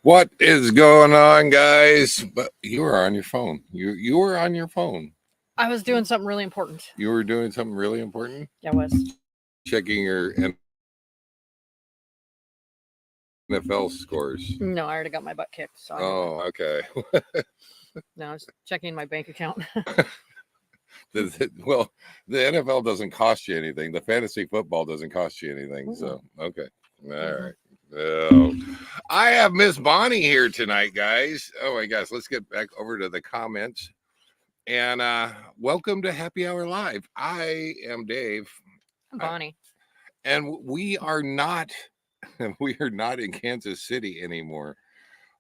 What is going on, guys? But you were on your phone. You were on your phone. I was doing something really important. You were doing something really important. Yeah, I was. Checking your NFL scores. No, I already got my butt kicked. So Oh, okay. no, I was checking my bank account. Well, the NFL doesn't cost you anything. The fantasy football doesn't cost you anything. So, okay. All right. I have Miss Bonnie here tonight, guys. Oh my gosh. Let's get back over to the comments. And welcome to Happy Hour Live. I am Dave. I'm Bonnie. And we are not in Kansas City anymore.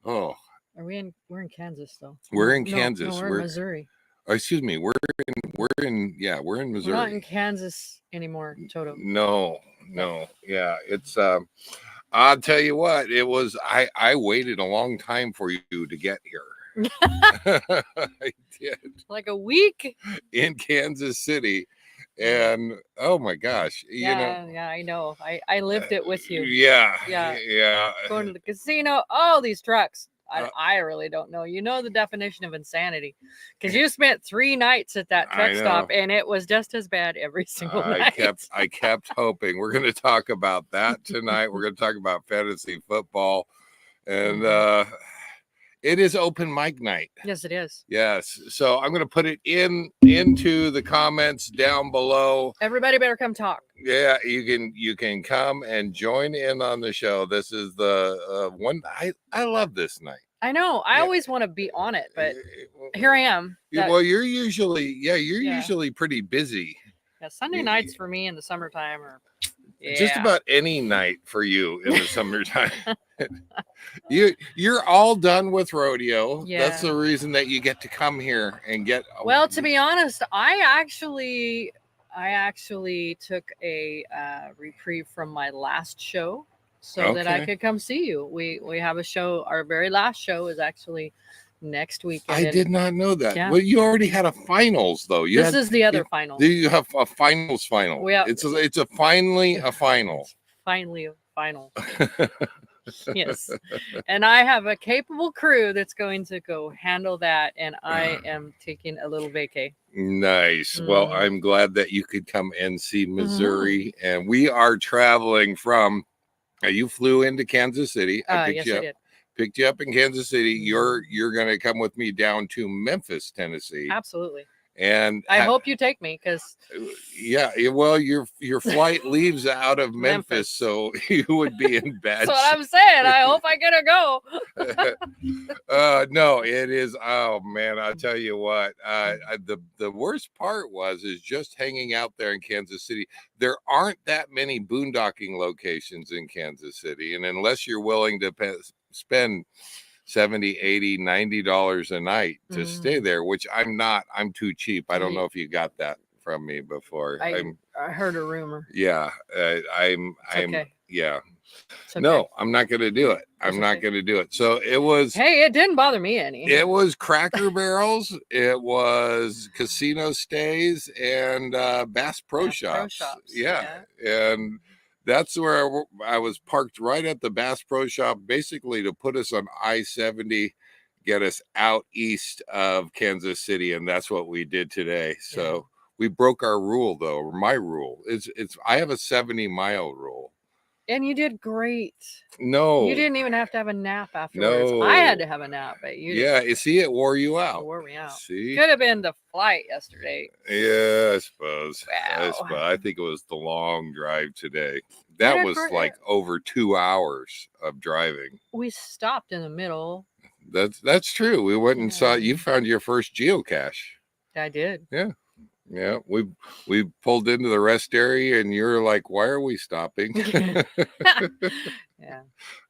Oh. We're in Kansas though. We're in Kansas. No, we're in Missouri. Excuse me. We're in Missouri. We're not in Kansas anymore, Toto. No. Yeah, it's I'll tell you what, it was I waited a long time for you to get here. I did. Like a week in Kansas City. And oh my gosh, yeah, I know. I lived it with you. Yeah. Going to the casino, all these trucks. I really don't know. You know the definition of insanity, because you spent 3 nights at that truck stop, and it was just as bad every single night. I kept hoping. We're going to talk about that tonight. We're going to talk about fantasy football, and it is open mic night. Yes, it is. Yes. So I'm going to put it into the comments down below. Everybody better come talk. Yeah, you can come and join in on the show. This is the one I love this night. I know. I always want to be on it, but here I am. Well, you're usually usually pretty busy. Yeah, Sunday nights for me in the summertime are just about any night for you in the summertime. You're all done with rodeo. Yeah. That's the reason that you get to come here and get. Well, to be honest, I actually took a reprieve from my last show so that I could come see you. We have a show. Our very last show is actually next weekend. I did not know that. Yeah. Well, you already had a finals though. This is the other final. You have a finals final. Yeah. It's finally a final. Finally a final. Yes. And I have a capable crew that's going to go handle that, and I am taking a little vacay. Nice. Well, I'm glad that you could come and see Missouri, and we are traveling from you flew into Kansas City. I did. Picked you up in Kansas City. You're going to come with me down to Memphis, Tennessee. Absolutely. And I hope you take me, because well, your flight leaves out of Memphis, so you would be in bad. That's what I'm saying. I hope I get to go. No, it is. Oh man, I'll tell you what. The worst part is just hanging out there in Kansas City. There aren't that many boondocking locations in Kansas City, and unless you're willing to spend $70, $80, $90 a night to stay there, which I'm not. I'm too cheap. I don't know if you got that from me before. I heard a rumor. Yeah, I'm okay. Yeah. Okay. No, I'm not going to do it. I'm not going to do it. So it was. Hey, it didn't bother me any. It was Cracker Barrels. It was casino stays and Bass Pro Shops. Yeah, and. That's where I was parked, right at the Bass Pro Shop, basically to put us on I-70, get us out east of Kansas City, and that's what we did today. So we broke our rule, though, or my rule. I have a 70-mile rule. And you did great. No. You didn't even have to have a nap afterwards. No. I had to have a nap, but you didn't. You see, it wore you out. It wore me out. See? Could have been the flight yesterday. Yeah, I suppose. Wow. I think it was the long drive today. That was like over 2 hours of driving. We stopped in the middle. That's true. We went and saw. You found your first geocache. I did. Yeah, we pulled into the rest area, and you're like, "Why are we stopping?" Yeah,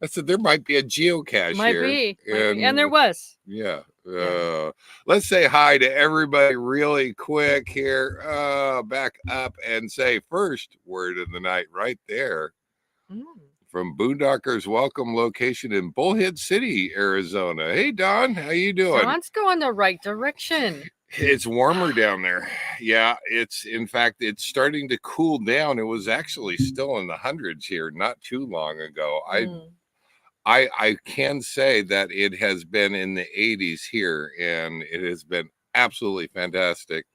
I said there might be a geocache here. Might be, and there was. Yeah. Let's say hi to everybody really quick here. Back up and say first word of the night right there. From Boondockers Welcome location in Bullhead City, Arizona. Hey, Don, how you doing? Don's going the right direction. It's warmer down there. Yeah, it's starting to cool down. It was actually still in the hundreds here not too long ago. I can say that it has been in the 80s here, and it has been absolutely fantastic.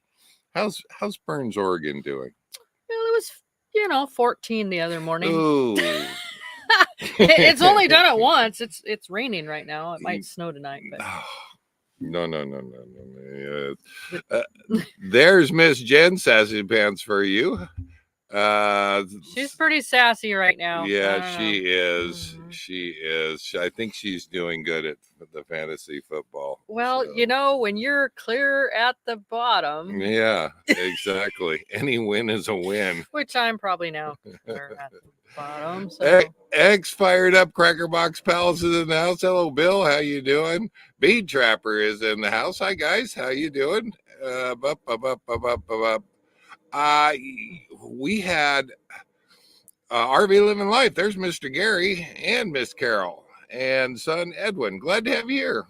How's Burns, Oregon doing? Well, it was, 14 the other morning. Ooh. It's only done it once. It's raining right now. It might snow tonight, but no. There's Miss Jen Sassy Pants for you. She's pretty sassy right now. Yeah, she is. Mm-hmm. She is. I think she's doing good at the fantasy football. Well, when you're clear at the bottom. Yeah, exactly. Any win is a win. Which I'm probably now clear at the bottom. So. Eggs fired up. Cracker Box Pals is in the house. Hello, Bill. How you doing? Bead Trapper is in the house. Hi, guys. How you doing? We had RV Living Life. There's Mr. Gary and Miss Carol and son Edwin. Glad to have you here.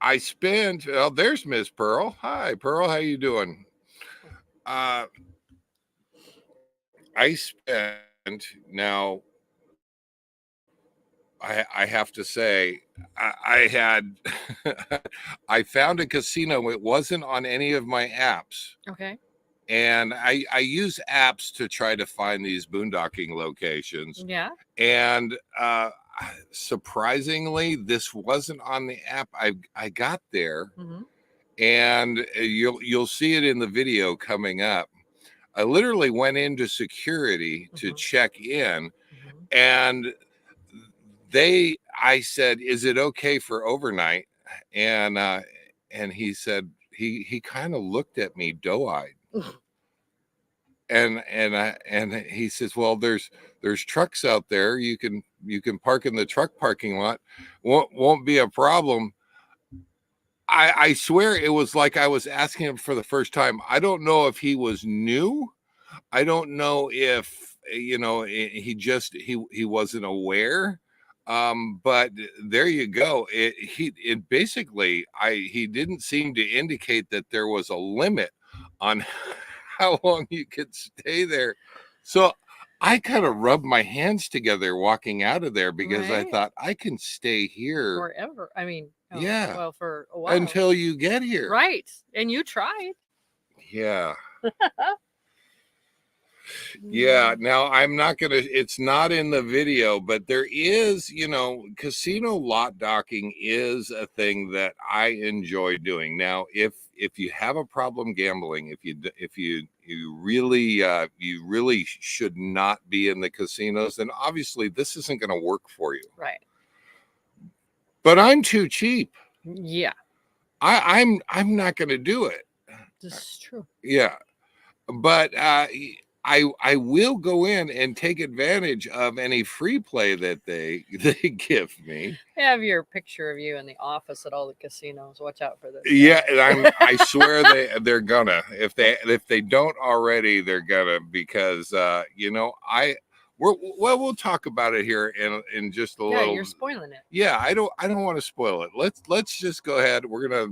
I spent, there's Miss Pearl. Hi, Pearl. How you doing? I spent, now, I have to say, I had, I found a casino. It wasn't on any of my apps. Okay. And I use apps to try to find these boondocking locations. Yeah. And surprisingly, this wasn't on the app. I got there, mm-hmm. and you'll see it in the video coming up. I literally went into security to mm-hmm. check in, mm-hmm. and I said, "Is it okay for overnight?" And he said, he kind of looked at me doe-eyed. And he says, "Well, there's trucks out there. You can park in the truck parking lot. Won't be a problem." I swear it was like I was asking him for the first time. I don't know if he was new. I don't know if he wasn't aware. But there you go. It basically he didn't seem to indicate that there was a limit on how long you could stay there. So I kind of rubbed my hands together walking out of there because right. I thought I can stay here forever. I mean, yeah. Well, for a while. Until you get here. Right. And you tried. Yeah. Yeah. Now it's not in the video, but there is, casino lot docking is a thing that I enjoy doing. Now, if you have a problem gambling, if you really should not be in the casinos, then obviously this isn't going to work for you. Right. But I'm too cheap. Yeah. I'm not going to do it. This is true. Yeah. But I will go in and take advantage of any free play that they give me. I have your picture of you in the office at all the casinos. Watch out for this. Yeah, and I swear they're gonna. If they don't already, they're gonna, because we'll talk about it here in just a little. Yeah, you're spoiling it. Yeah, I don't want to spoil it. Let's just go ahead. We're gonna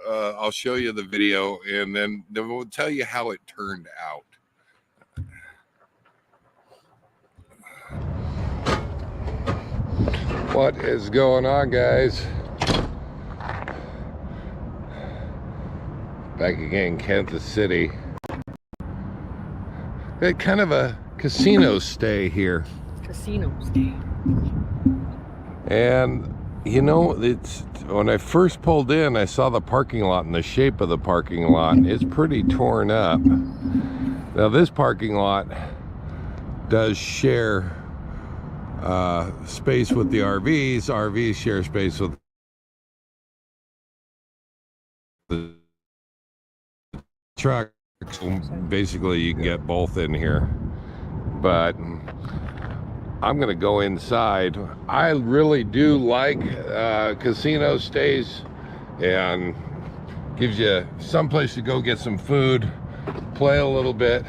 I'll show you the video, and then we'll tell you how it turned out. What is going on, guys? Back again, Kansas City. Got kind of a casino stay here. Casino stay. And it's when I first pulled in, I saw the parking lot and the shape of the parking lot. It's pretty torn up. Now this parking lot does share space with the RVs. RVs share space with the trucks. Basically, you can get both in here. But I'm gonna go inside. I really do like casino stays, and gives you some place to go get some food, play a little bit.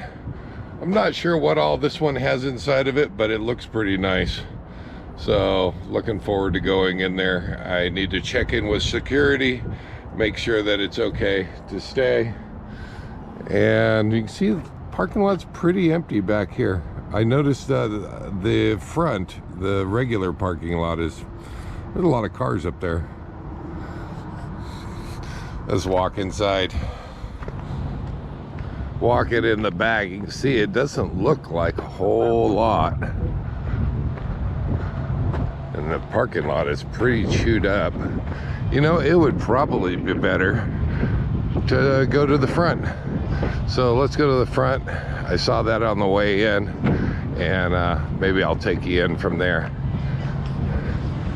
I'm not sure what all this one has inside of it, but it looks pretty nice. So looking forward to going in there. I need to check in with security, make sure that it's okay to stay. And you can see the parking lot's pretty empty back here. I noticed the front, the regular parking lot there's a lot of cars up there. Let's walk inside. Walking in the back, you can see it doesn't look like a whole lot. And the parking lot is pretty chewed up. You know, it would probably be better to go to the front. So let's go to the front. I saw that on the way in, and maybe I'll take you in from there.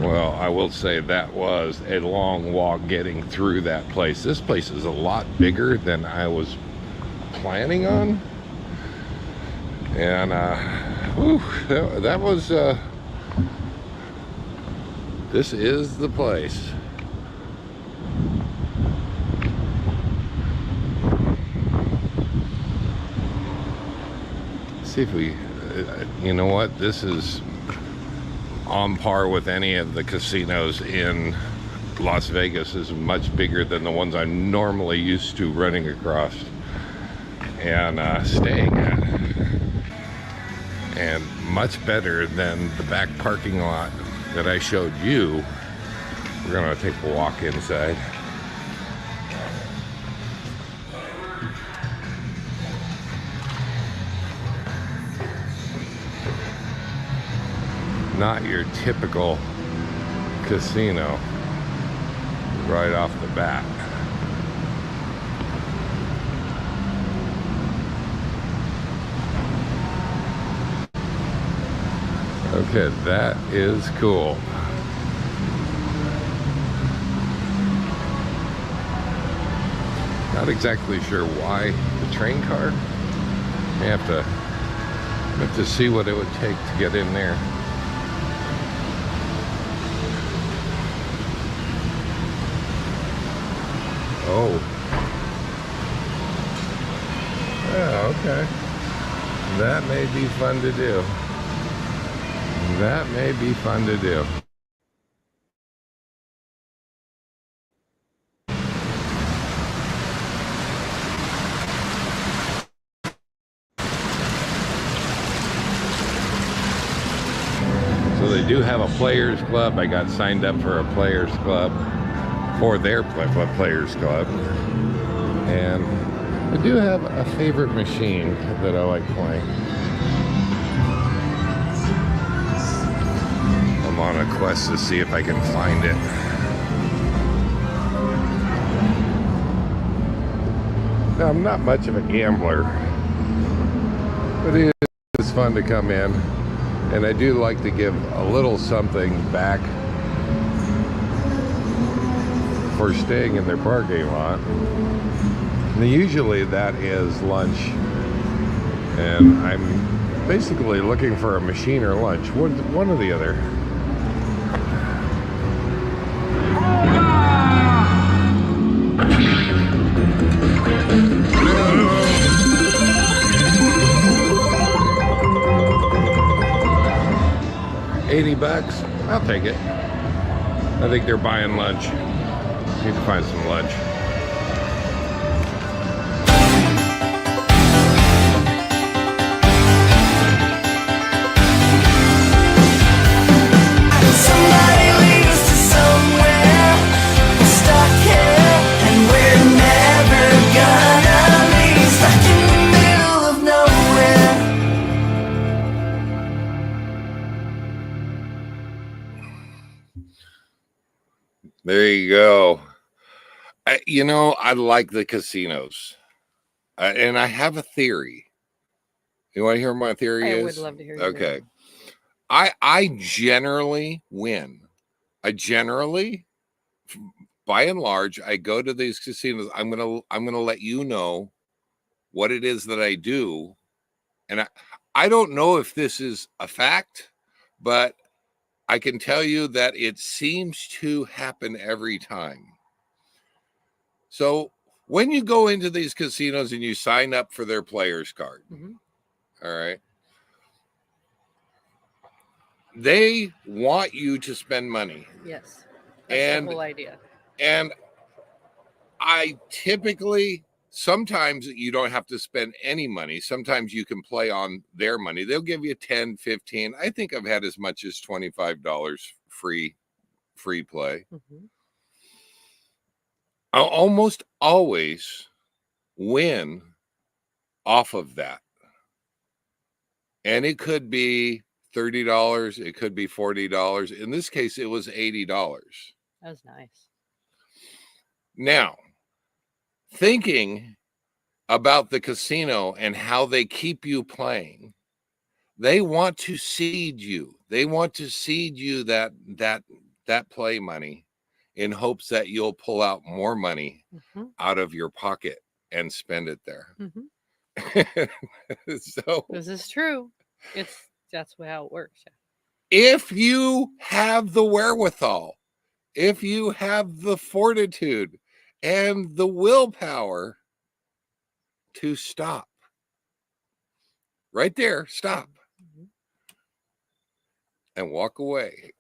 Well, I will say that was a long walk getting through that place. This place is a lot bigger than I was planning on. And that was this is the place. See if we, you know what, this is on par with any of the casinos in Las Vegas. Is much bigger than the ones I'm normally used to running across and staying at, and much better than the back parking lot that I showed you. We're gonna take a walk inside. Not your typical casino right off the bat. Okay, that is cool. Not exactly sure why the train car. I have to see what it would take to get in there. Oh. Yeah, okay. That may be fun to do. That may be fun to do. So they do have a players club. I got signed up for a players club, for their players club. And I do have a favorite machine that I like playing. I'm on a quest to see if I can find it. Now, I'm not much of a gambler, but it is fun to come in, and I do like to give a little something back for staying in their parking lot. And usually that is lunch, and I'm basically looking for a machine or lunch, one or the other. $80, I'll take it. I think they're buying lunch. Need to find some lunch. There you go. You know, I like the casinos, and I have a theory. You want to hear what my theory is? I would love to hear. Okay. I generally win. I generally, by and large, I go to these casinos. I'm gonna let you know what it is that I do, and I don't know if this is a fact, but I can tell you that it seems to happen every time. So when you go into these casinos and you sign up for their players card, all right, they want you to spend money. Yes, that's the whole idea. And I typically sometimes you don't have to spend any money. Sometimes you can play on their money. They'll give you 10, 15. I think I've had as much as $25 free play. Mm-hmm. I'll almost always win off of that. And it could be $30. It could be $40. In this case, it was $80. That's nice. Now, thinking about the casino and how they keep you playing, they want to seed you. They want to seed you that play money in hopes that you'll pull out more money out of your pocket and spend it there. So this is true. That's how it works. If you have the wherewithal, if you have the fortitude and the willpower to stop, right there, stop and walk away.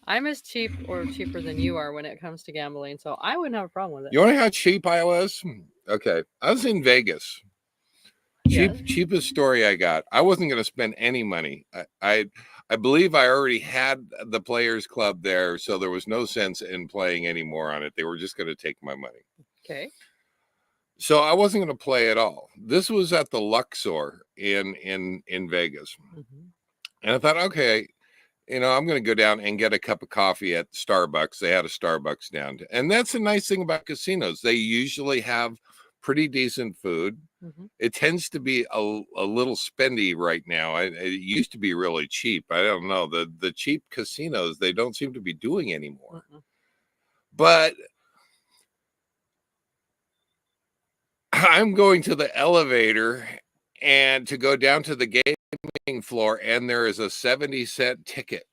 I'm as cheap or cheaper than you are when it comes to gambling, so I wouldn't have a problem with it. You want to know how cheap I was? Okay, I was in Vegas. Cheapest story I got. I wasn't going to spend any money. I believe I already had the Players Club there, so there was no sense in playing any more on it. They were just going to take my money. Okay. So I wasn't going to play at all. This was at the Luxor in Vegas. And I thought, okay, I'm going to go down and get a cup of coffee at Starbucks. They had a Starbucks down. And that's the nice thing about casinos. They usually have pretty decent food. It tends to be a little spendy right now. It used to be really cheap. I don't know. The cheap casinos, they don't seem to be doing anymore. But I'm going to the elevator and to go down to the gaming floor, and there is a 70-cent ticket.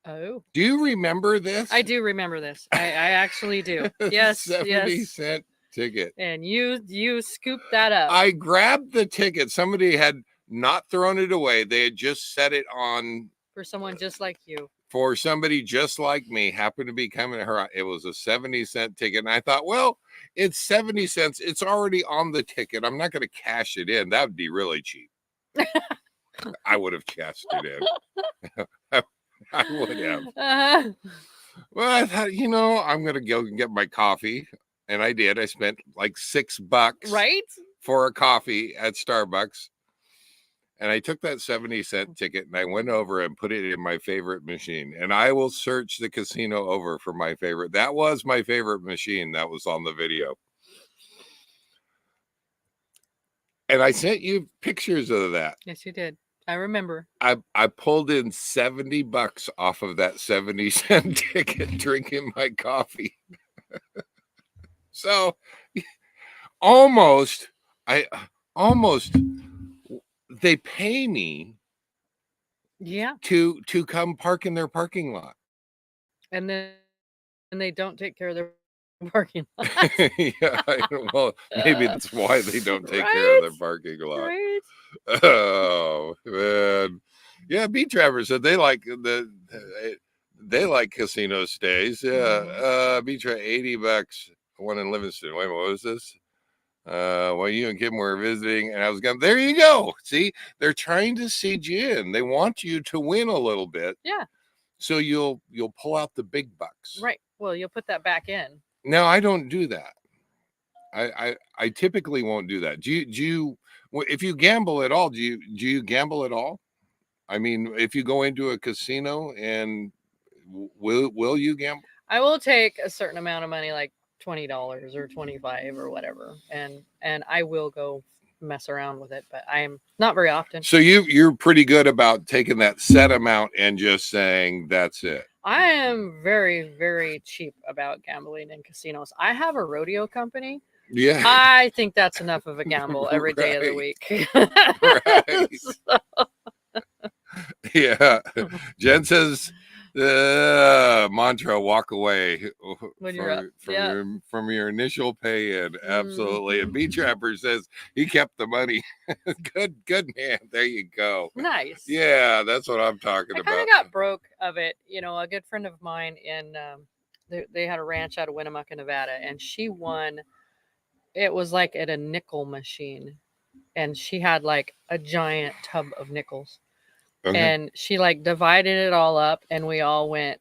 Oh. Do you remember this? I do remember this. I actually do. Yes. 70-cent ticket. And you scooped that up. I grabbed the ticket. Somebody had not thrown it away. They had just set it on for someone just like you. For somebody just like me, happened to be coming to her. It was a 70-cent ticket. And I thought, well, it's 70 cents. It's already on the ticket. I'm not going to cash it in. That would be really cheap. I would have cashed it in. I would have. Well, I thought, I'm going to go and get my coffee. And I did. I spent like $6 for a coffee at Starbucks. And I took that 70-cent ticket and I went over and put it in my favorite machine. And I will search the casino over for my favorite. That was my favorite machine that was on the video. And I sent you pictures of that. Yes, you did. I remember. I pulled in $70 off of that 70-cent ticket drinking my coffee. So almost they pay me to come park in their parking lot. And then they don't take care of their parking lot. Well, maybe that's why they don't take care of their parking lot. Right. Oh man. Yeah, Beat Trapper said they like casino stays. Yeah. Beat Trapper $80. One in Livingston. Wait, what was this? Well, you and Kim were visiting, and I was going, there you go. See, they're trying to seed you in. They want you to win a little bit. Yeah. So you'll pull out the big bucks. Right. Well, you'll put that back in. No, I don't do that. I typically won't do that. Do you if you gamble at all, do you gamble at all? I mean, if you go into a casino, and will you gamble? I will take a certain amount of money, like $20 or $25 or whatever, and I will go mess around with it, but I'm not very often. So you're pretty good about taking that set amount and just saying that's it. I am very, very cheap about gambling in casinos. I have a rodeo company. Yeah. I think that's enough of a gamble every day of the week. Yeah. Jen says mantra, walk away from your initial pay in. Absolutely. And Beat Trapper says he kept the money. good man. There you go. Nice. Yeah, that's what I'm talking about. I kind of got broke of it. A good friend of mine in they had a ranch out of Winnemucca, Nevada, and she won. It was like at a nickel machine, and she had like a giant tub of nickels, and she like divided it all up, and we all went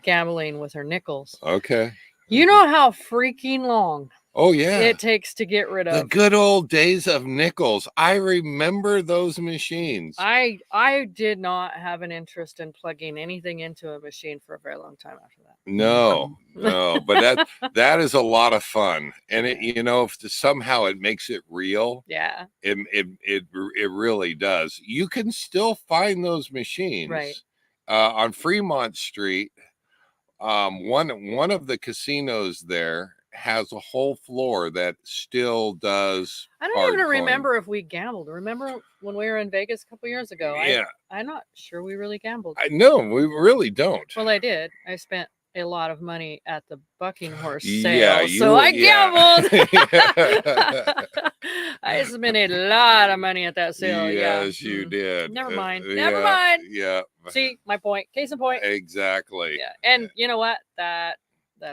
gambling with her nickels. Okay. You know how freaking long it takes to get rid of the good old days of nickels. I remember those machines. I did not have an interest in plugging anything into a machine for a very long time after that. No, but that is a lot of fun, and it, you know, if somehow it makes it real, it really does. You can still find those machines, right, on Fremont Street. One of the casinos there has a whole floor that still does. I don't even remember if we gambled. Remember when we were in Vegas a couple years ago? Yeah, I'm not sure we really gambled. No, we really don't. Well, I did. I spent a lot of money at the bucking horse sale, so I gambled. I spent a lot of money at that sale. Yes, you did. Never mind. Never mind. Yeah. See, my point. Case in point. Exactly. Yeah, and you know what? That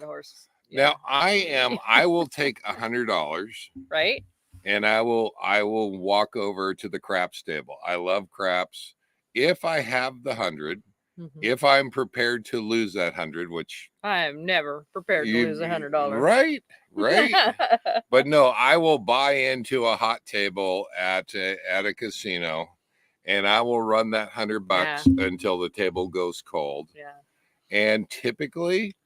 horse. Yeah. Now I will take $100. Right. And I will walk over to the craps table. I love craps. If I have the 100, if I'm prepared to lose that 100, which I am never prepared to lose $100. Right. But no, I will buy into a hot table at a casino, and I will run that $100 until the table goes cold. Yeah. And typically,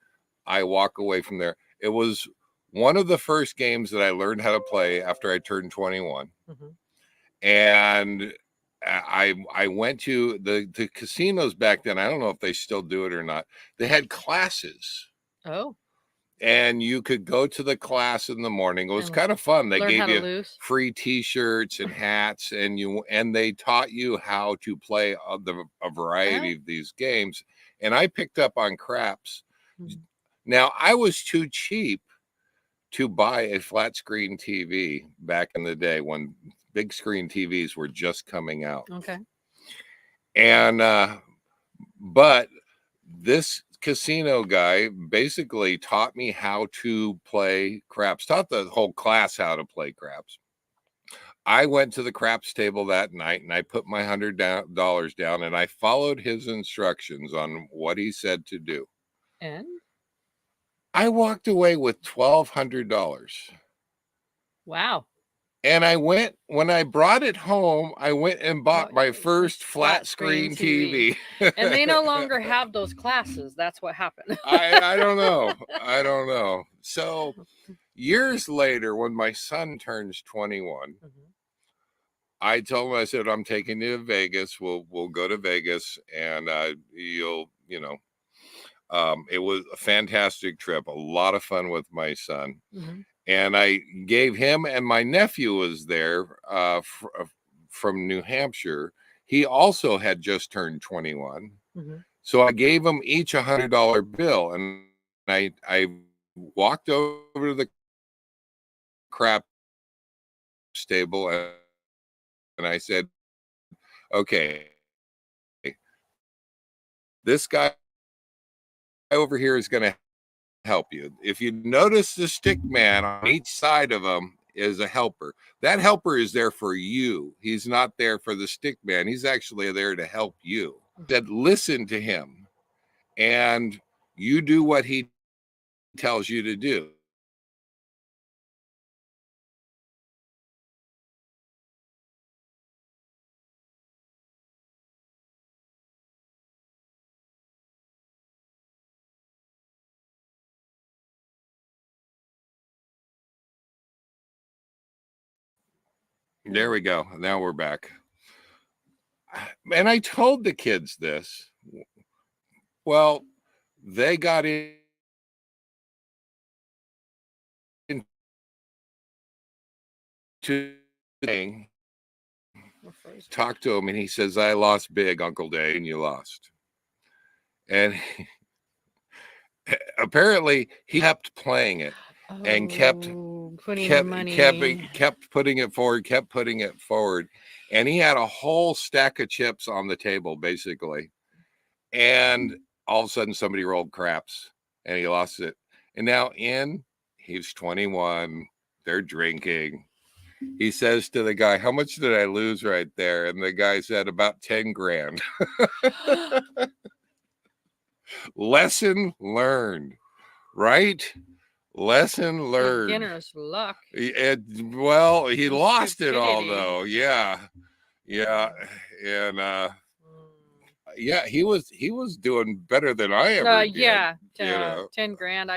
I walk away from there. It was one of the first games that I learned how to play after I turned 21. And I went to the casinos back then. I don't know if they still do it or not. They had classes. Oh. And you could go to the class in the morning. It was kind of fun. They gave you free T-shirts and hats, and they taught you how to play a variety of these games. And I picked up on craps. Now, I was too cheap to buy a flat screen TV back in the day when big screen TVs were just coming out. Okay. And but this casino guy basically taught me how to play craps, taught the whole class how to play craps. I went to the craps table that night and I put my $100 down, and I followed his instructions on what he said to do. And I walked away with $1,200. Wow. And when I brought it home, I went and bought my first flat screen TV. And they no longer have those classes. That's what happened. I don't know. So years later, when my son turns 21, I told him, I said, I'm taking you to Vegas. We'll go to Vegas, and it was a fantastic trip, a lot of fun with my son. And I gave him, and my nephew was there from New Hampshire. He also had just turned 21. So I gave them each $100 bill, and I walked over to the crap stable, and I said, okay, this guy over here is going to help you. If you notice, the stick man on each side of him is a helper. That helper is there for you. He's not there for the stick man. He's actually there to help you. That listen to him, and you do what he tells you to do. There we go. Now we're back. And I told the kids this. Well, they got into the thing. Talked to him, and he says, I lost big, Uncle Day, and you lost. And apparently he kept playing it and kept putting it forward, and he had a whole stack of chips on the table basically, and all of a sudden somebody rolled craps, and he lost it. And now he's 21. They're drinking. He says to the guy, "How much did I lose right there?" And the guy said, "About 10 grand. Lesson learned, right? Lesson learned. Beginner's luck. Well, he lost it all though. Yeah. And yeah, he was doing better than I ever did. Yeah. 10 grand.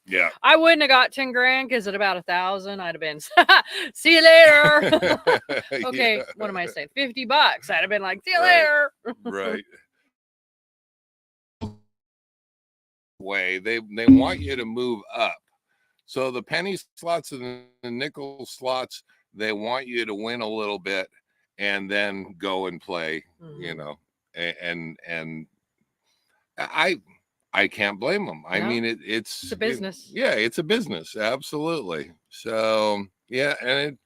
Yeah. I wouldn't have got 10 grand because at about 1,000, I'd have been, see you later. Okay, yeah. What am I saying? $50. I'd have been like, see you later. Right. Way they want you to move up. So the penny slots and the nickel slots, they want you to win a little bit and then go and play, you know, and I can't blame them. I mean, it's a business. It's a business. Absolutely. So yeah. And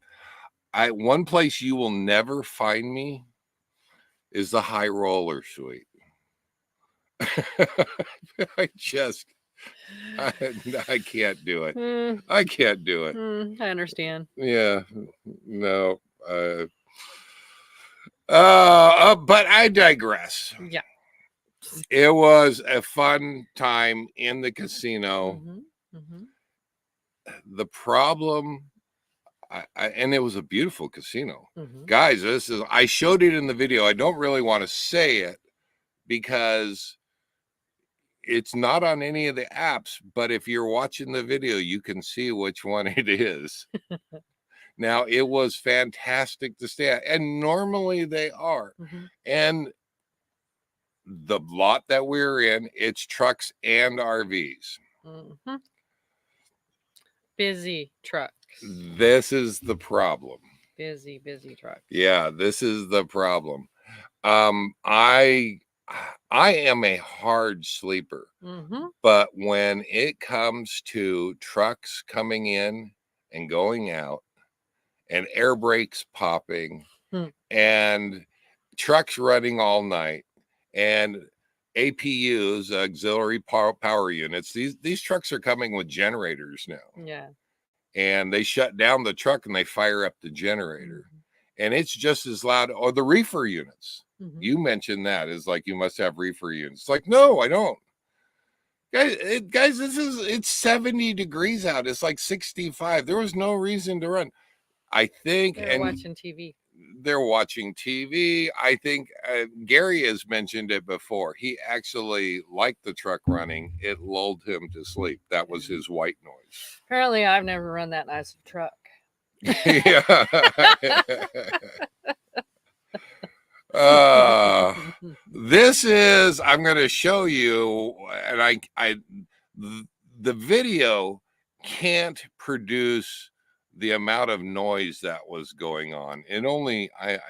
one place you will never find me is the high roller suite. I can't do it. I can't do it. I understand. Yeah. No. But I digress. Yeah. It was a fun time in the casino. The problem, and it was a beautiful casino. Guys, I showed it in the video. I don't really want to say it because it's not on any of the apps, but if you're watching the video, you can see which one it is. Now, it was fantastic to stay at, and normally they are. And the lot that we're in, it's trucks and RVs. Busy trucks. This is the problem. Busy trucks. Yeah, this is the problem. I am a hard sleeper, but when it comes to trucks coming in and going out and air brakes popping and trucks running all night and APUs, auxiliary power units, these trucks are coming with generators now. Yeah. And they shut down the truck and they fire up the generator. And it's just as loud. Or the reefer units. You mentioned that is like, you must have reefer units. Like, no, I don't. Guys, it's 70 degrees out. It's like 65. There was no reason to run. I think they're watching TV. They're watching TV. I think Gary has mentioned it before. He actually liked the truck running. It lulled him to sleep. That was his white noise. Apparently, I've never run that nice of a truck. Yeah. This is, I'm going to show you, and the video can't produce the amount of noise that was going on. It only, I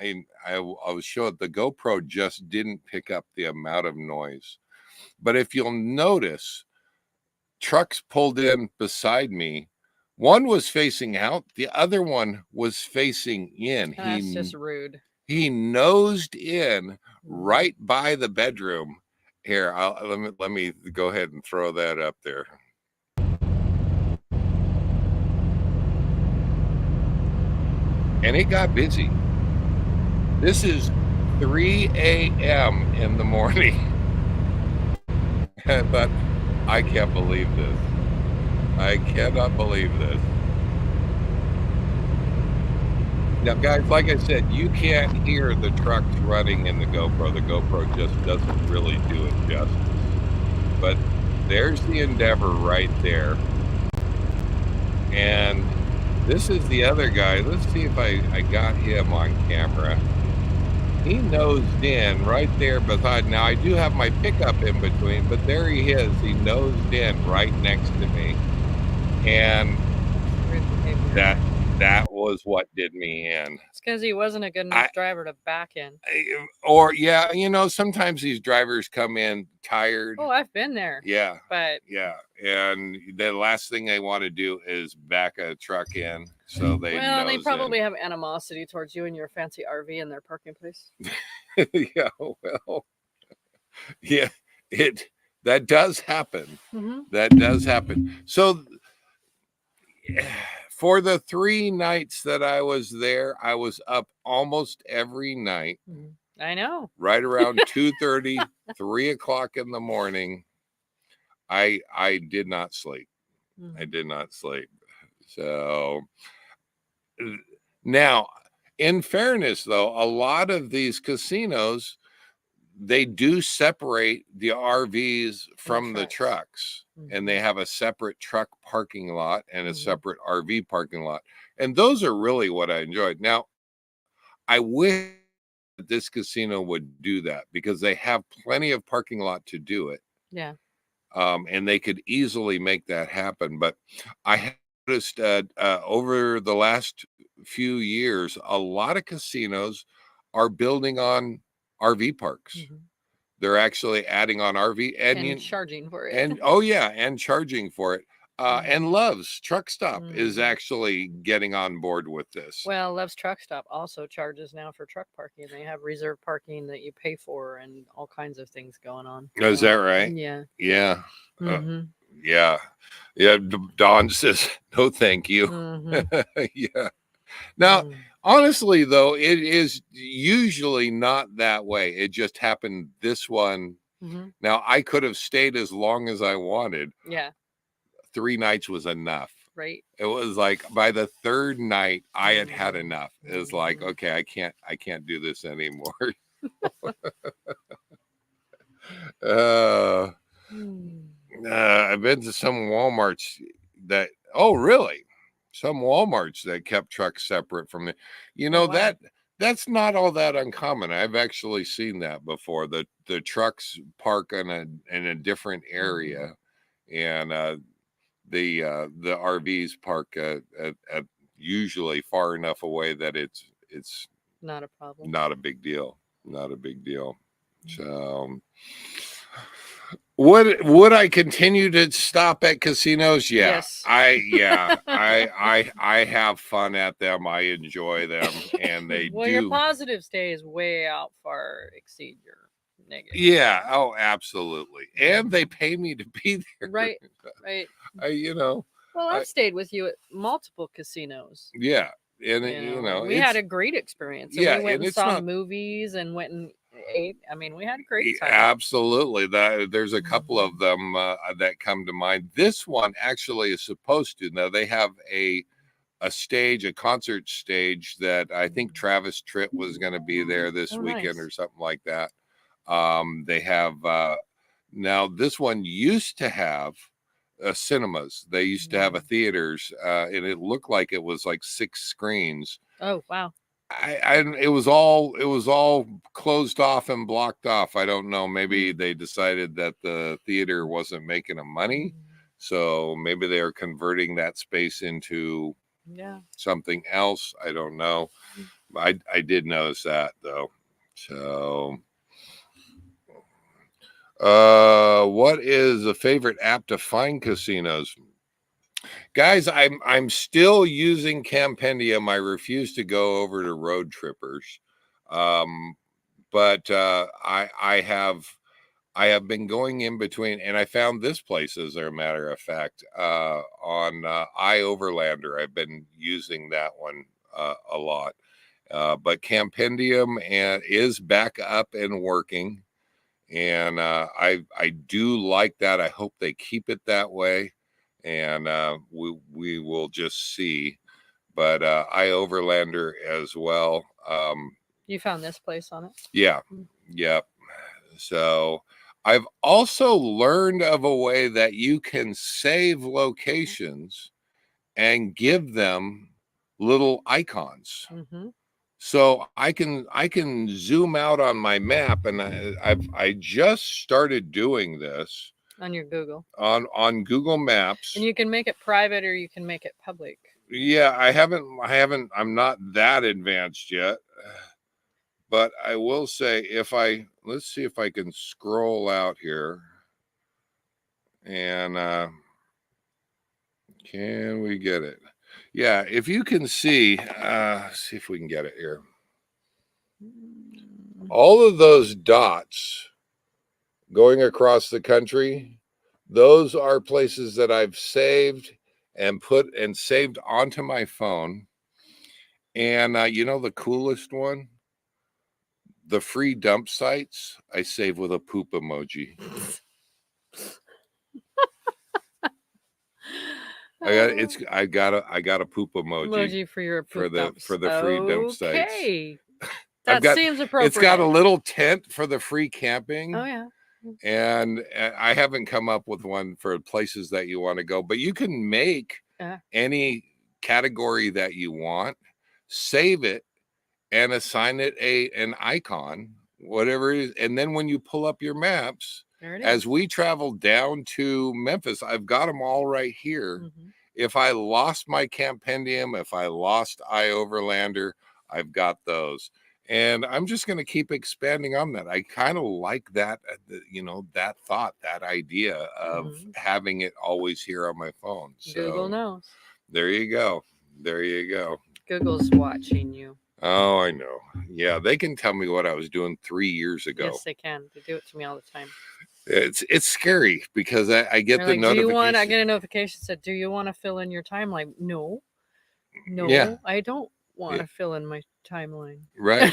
was showed the GoPro just didn't pick up the amount of noise. But if you'll notice, trucks pulled in beside me. One was facing out, the other one was facing in. That's just rude. He nosed in right by the bedroom. Here, let me go ahead and throw that up there. And it got busy. This is 3 a.m. in the morning. But I can't believe this. I cannot believe this. Now, guys, like I said, you can't hear the trucks running in the GoPro. The GoPro just doesn't really do it justice. But there's the Endeavor right there. And this is the other guy. Let's see if I got him on camera. He nosed in right there beside. Now, I do have my pickup in between, but there he is. He nosed in right next to me. And that was what did me in. It's because he wasn't a good enough driver to back in. Or, yeah, you know, sometimes these drivers come in tired. Oh, I've been there. Yeah. But yeah. And the last thing they want to do is back a truck in. So they probably have animosity towards you and your fancy RV in their parking place. Yeah, well, yeah, That does happen. Mm-hmm. That does happen. So for the 3 nights that I was there, I was up almost every night. I know. Right around 2:30, 3 o'clock in the morning. I did not sleep. I did not sleep. So now, in fairness, though, a lot of these casinos, they do separate the RVs from the trucks, and they have a separate truck parking lot and a separate RV parking lot. And those are really what I enjoyed. Now, I wish this casino would do that because they have plenty of parking lot to do it. Yeah. And they could easily make that happen. But I noticed over the last few years, a lot of casinos are building on RV parks. They're actually adding on RV and charging for it. And and charging for it. And Love's Truck Stop is actually getting on board with this. Well, Love's Truck Stop also charges now for truck parking. They have reserve parking that you pay for and all kinds of things going on. Is that right? Yeah. Yeah. Yeah. Yeah. Dawn says, no, thank you. Yeah. Now, honestly, though, it is usually not that way. It just happened this one. Now, I could have stayed as long as I wanted. Yeah. 3 nights was enough. Right. It was like by the 3rd night, I had had enough. It was like, okay, I can't do this anymore. I've been to some Walmarts that, oh, really? Some Walmarts that kept trucks separate from the, that's not all that uncommon. I've actually seen that before. The trucks park in a different area, and the RVs park at usually far enough away that it's not a problem. Not a big deal. Not a big deal. So would I continue to stop at casinos? Yeah. Yes. I have fun at them. I enjoy them, and they well, do. Your positive stays way out far exceed your negative. Yeah. Oh, absolutely. And they pay me to be there. Right. Right. Well, I've stayed with you at multiple casinos. Yeah. And we had a great experience. And yeah, we went and and saw movies and went and ate. I mean, we had a great time. Absolutely. There's a couple of them that come to mind. This one actually is supposed to. Now, they have a stage, a concert stage that I think Travis Tritt was going to be there this weekend or something like that. They have now this one used to have cinemas. They used to have a theaters, and it looked like it was like 6 screens. Oh, wow. It was all closed off and blocked off. I don't know. Maybe they decided that the theater wasn't making them money, so maybe they are converting that space into something else. I don't know. I did notice that though. So, what is a favorite app to find casinos? Guys, I'm still using Campendium. I refuse to go over to Road Trippers, but I have been going in between, and I found this place, as a matter of fact, on iOverlander. I've been using that one a lot, but Campendium is back up and working, and I do like that. I hope they keep it that way. And we will just see, but iOverlander as well. You found this place on it? Yeah. Yep. So I've also learned of a way that you can save locations and give them little icons. So I can zoom out on my map, and I just started doing this. On your Google. On Google Maps. And you can make it private or you can make it public. Yeah, I haven't, I'm not that advanced yet. But I will say, let's see if I can scroll out here. And can we get it? Yeah, if you can see if we can get it here. All of those dots going across the country. Those are places that I've saved and saved onto my phone. And the coolest one, the free dump sites, I save with a poop emoji. I got a poop emoji for your poop for the free dump sites. Okay. That seems appropriate. It's got a little tent for the free camping. Oh yeah. And I haven't come up with one for places that you want to go, but you can make any category that you want, save it, and assign it an icon, whatever it is. And then when you pull up your maps, as we travel down to Memphis, I've got them all right here. Mm-hmm. If I lost my Campendium, if I lost iOverlander, I've got those. And I'm just going to keep expanding on that. I kind of like that, that thought, that idea of having it always here on my phone. So Google knows. There you go. There you go. Google's watching you. Oh, I know. Yeah, they can tell me what I was doing 3 years ago. Yes, they can. They do it to me all the time. It's scary because I get the notification. I get a notification that said, "Do you want to fill in your timeline?" No, I don't want to fill in my timeline. Right.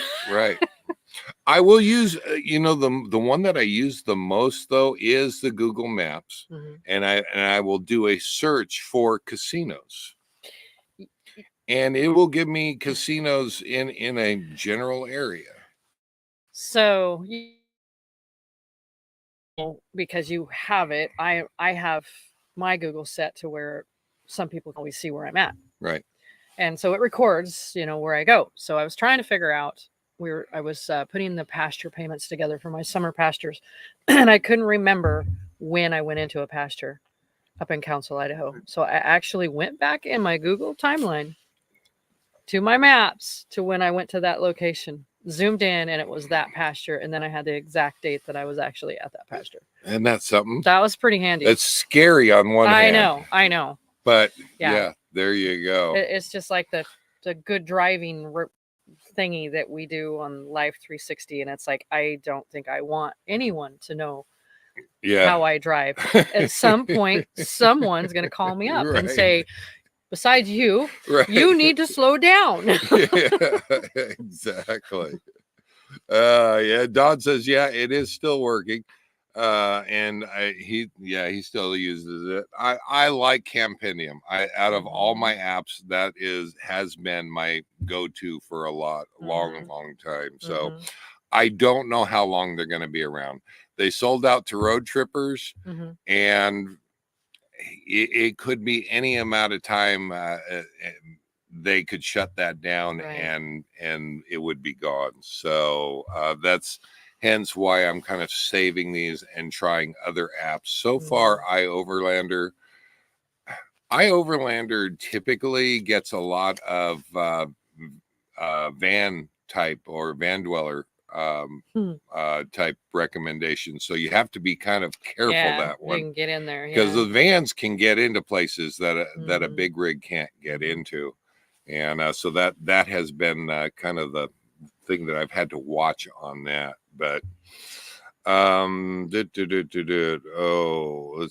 I will use, the one that I use the most though is the Google Maps, and I will do a search for casinos, and it will give me casinos in a general area. So, because you have it, I have my Google set to where some people can always see where I'm at. Right. And so it records, where I go. So I was trying to figure out I was putting the pasture payments together for my summer pastures, and I couldn't remember when I went into a pasture up in Council, Idaho. So I actually went back in my Google timeline to my maps to when I went to that location, zoomed in, and it was that pasture. And then I had the exact date that I was actually at that pasture. And that's something. That was pretty handy. It's scary on one hand. I know. But yeah, there you go. It's just like the good driving thingy that we do on Life 360. And it's like, I don't think I want anyone to know how I drive. At some point, someone's going to call me up and say, besides you, you need to slow down. Exactly. Don says, it is still working. And he still uses it. I like Campendium. Out of all my apps, that has been my go-to for a long time. So I don't know how long they're going to be around. They sold out to road trippers, and it could be any amount of time they could shut that down, and it would be gone. So that's hence why I'm kind of saving these and trying other apps. So far, iOverlander typically gets a lot of van type or van dweller type recommendations. So you have to be kind of careful that one. You can get in there because the vans can get into places that a big rig can't get into, and so that has been kind of the thing that I've had to watch on that. But let's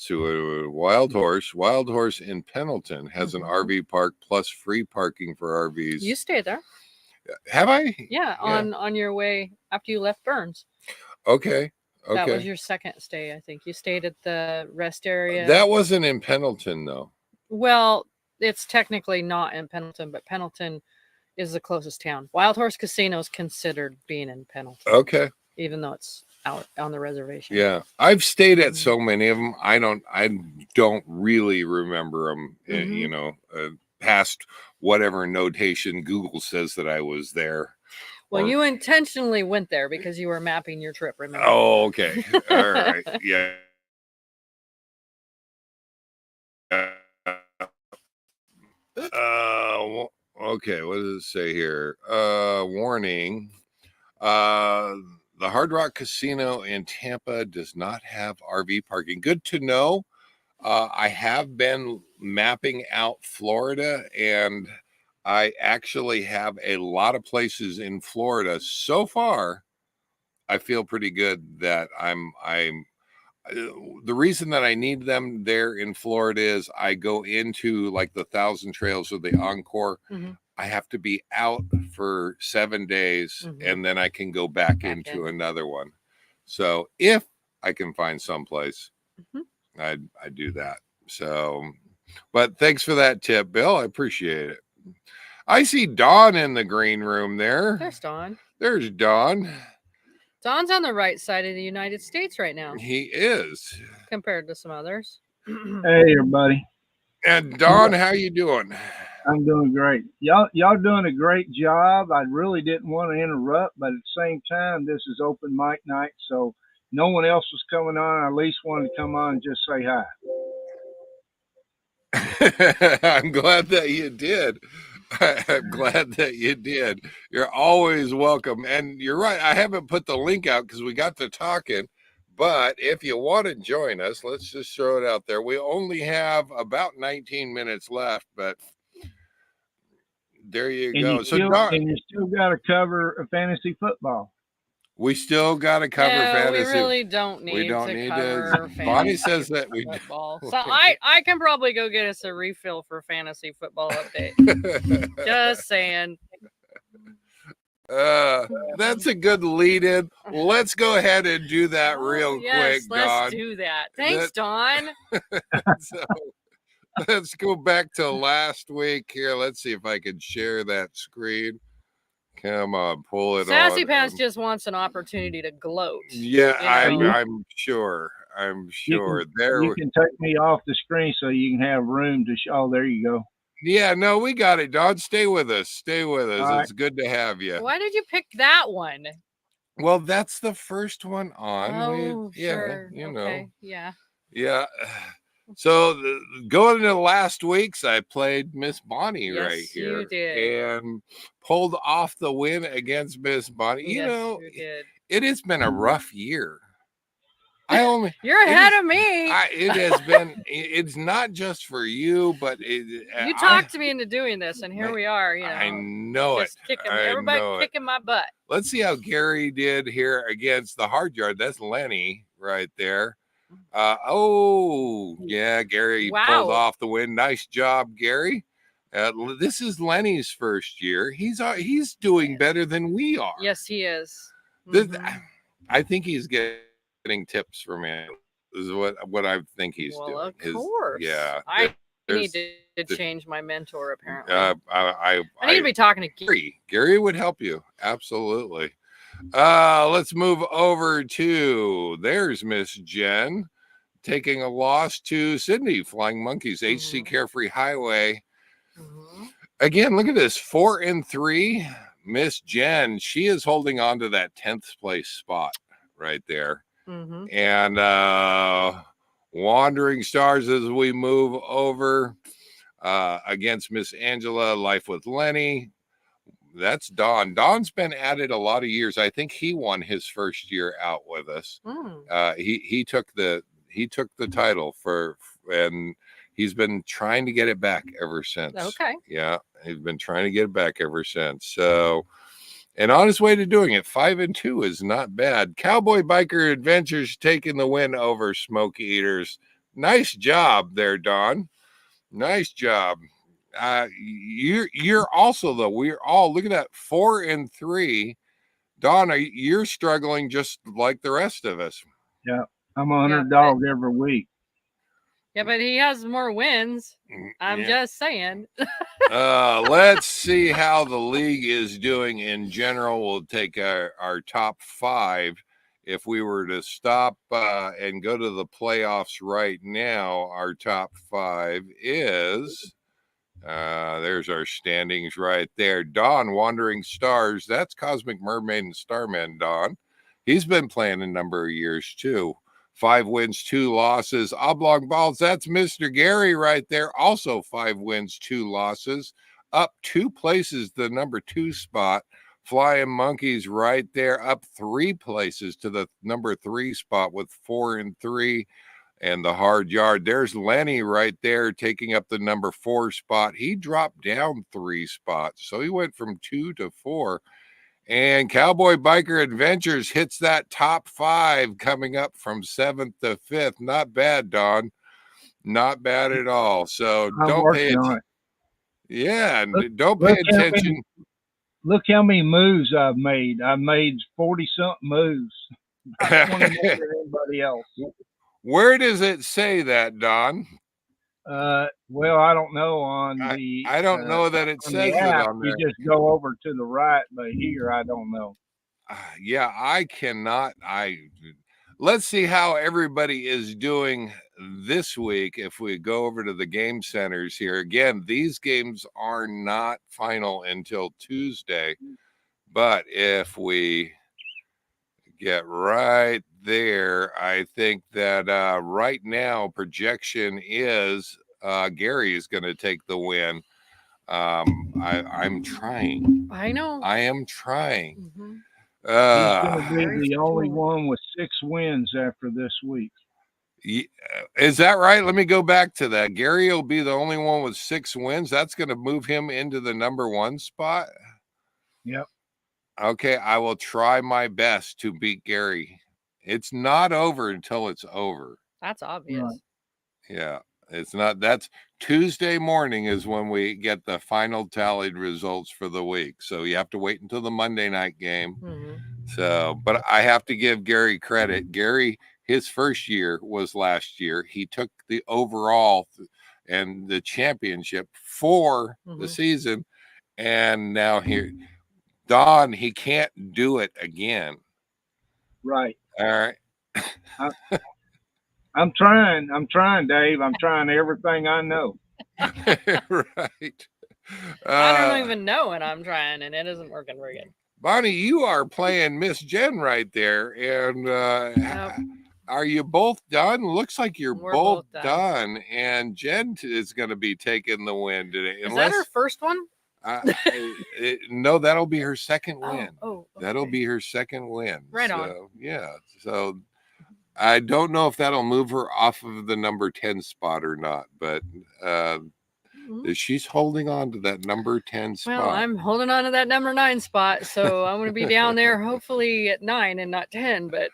see, Wild Horse in Pendleton has an RV park plus free parking for RVs. You stayed there. Have I? Yeah, on your way after you left Burns. Okay. That was your second stay, I think. You stayed at the rest area. That wasn't in Pendleton, though. Well, it's technically not in Pendleton, but Pendleton is the closest town. Wild Horse Casino is considered being in Pendleton. Okay. Even though it's out on the reservation. Yeah, I've stayed at so many of them. I don't really remember them. Past whatever notation Google says that I was there. Well, you intentionally went there because you were mapping your trip, remember? Oh, okay. All right. Yeah. Okay, what does it say here? Warning. The Hard Rock Casino in Tampa does not have RV parking. Good to know. I have been mapping out Florida, and I actually have a lot of places in Florida. So far, I feel pretty good that I'm the reason that I need them there in Florida is I go into like the 1,000 Trails or the Encore. I have to be out for 7 days and then I can go back into another one. So if I can find someplace, I do that. So, but thanks for that tip, Bill. I appreciate it. I see Dawn in the green room there. There's Dawn. There's Dawn. Dawn's on the right side of the United States right now. He is. Compared to some others. Hey, everybody. And Dawn, how you doing? I'm doing great. Y'all doing a great job. I really didn't want to interrupt, but at the same time, this is open mic night, so no one else was coming on. I at least wanted to come on and just say hi. I'm glad that you did. I'm glad that you did. You're always welcome. And you're right. I haven't put the link out because we got to talking. But if you want to join us, let's just throw it out there. We only have about 19 minutes left, but there you go. You still got to cover fantasy football. We still got to cover fantasy. We really don't need to cover Bonnie says that we football. So I can probably go get us a refill for fantasy football update. Just saying. That's a good lead in. Let's go ahead and do that real quick, Dawn. Let's do that. Thanks, Dawn. So, let's go back to last week here. Let's see if I can share that screen. Come on, pull it Sassy on. Pants just wants an opportunity to gloat. Yeah, I'm sure. You can take me off the screen so you can have room to show. Oh, there you go. Yeah, no, we got it, Dawn. Stay with us. All it's right. Good to have you. Why did you pick that one? Well, that's the first one on. Oh, sure. Okay. Yeah. Yeah. So going into last week's, I played Miss Bonnie right here. You did. And pulled off the win against Miss Bonnie. You did. It has been a rough year. You're ahead of me. It has been. It's not just for you, but you talked me into doing this, and here we are. I know it. Everybody kicking my butt. Let's see how Gary did here against the hard yard. That's Lenny right there. Gary pulled off the win. Nice job, Gary. This is Lenny's first year. He's doing better than we are. Yes, he is. I think he's getting tips from me. This is what I think he's doing. Of course. Yeah. I need to change my mentor, apparently. I need to be talking to Gary. Gary would help you. Absolutely. Let's move over to there's Miss Jen taking a loss to Sydney Flying Monkeys, HC Carefree Highway. Again, look at this 4-3. Miss Jen, she is holding on to that 10th place spot right there. And Wandering Stars as we move over against Miss Angela, Life with Lenny. That's Don. Don's been at it a lot of years. I think he won his first year out with us. He took the title and he's been trying to get it back ever since. Okay. Yeah, he's been trying to get it back ever since. So, and on his way to doing it, 5-2 is not bad. Cowboy Biker Adventures taking the win over Smoke Eaters. Nice job there, Don. Nice job. You're also though. We're all look at that 4-3. Don, you're struggling just like the rest of us. Yeah, I'm a $100 every week. Yeah, but he has more wins. I'm just saying. Let's see how the league is doing in general. We'll take our top 5. If we were to stop and go to the playoffs right now, our top 5 is there's our standings right there. Don, Wandering Stars, that's Cosmic Mermaid and Starman Don. He's been playing a number of years too. 5 wins, 2 losses. Oblong Balls, that's Mr. Gary right there. Also 5 wins, 2 losses. Up 2 places, the number 2 spot. Flying Monkeys right there, up 3 places to the number 3 spot with 4-3. And the hard yard, there's Lenny right there taking up the number 4 spot. He dropped down 3 spots. So he went from 2 to 4. And Cowboy Biker Adventures hits that top 5 coming up from 7th to 5th. Not bad, Don. Not bad at all. So don't pay attention. Yeah, don't pay attention. Look how many moves I've made. I've made 40-something moves. 20 more than anybody else. Where does it say that, Don? Well, I don't know on the. I don't know that it says it on there. You just go over to the right, but here I don't know. Yeah, I cannot. Let's see how everybody is doing this week. If we go over to the game centers here again, these games are not final until Tuesday, but if we get right there, I think that right now projection is Gary is going to take the win. I'm trying. I know. I am trying. Mm-hmm. He's going to be the only one with 6 wins after this week. Is that right? Let me go back to that. Gary will be the only one with 6 wins. That's going to move him into the number 1 spot. Yep. Okay, I will try my best to beat Gary. It's not over until it's over. That's obvious. Right. Yeah, it's not. That's Tuesday morning is when we get the final tallied results for the week. So you have to wait until the Monday night game. Mm-hmm. So, but I have to give Gary credit. Gary, his first year was last year. He took the overall and the championship for the season. And now here, Don, he can't do it again. Right. All right. I'm trying, Dave. I'm trying everything I know. Right. I don't even know, and I'm trying, and it isn't working very good. Bonnie, you are playing Miss Jen right there, and Yep. are you both done? Looks like you're both done, and Jen is going to be taking the win today. Is that her first one? No, that'll be her second win. Okay. That'll be her second win. Right on. Yeah. So I don't know if that'll move her off of the number 10 spot or not, but she's holding on to that number 10 spot. Well, I'm holding on to that number 9 spot, so I'm going to be down there hopefully at 9 and not 10, but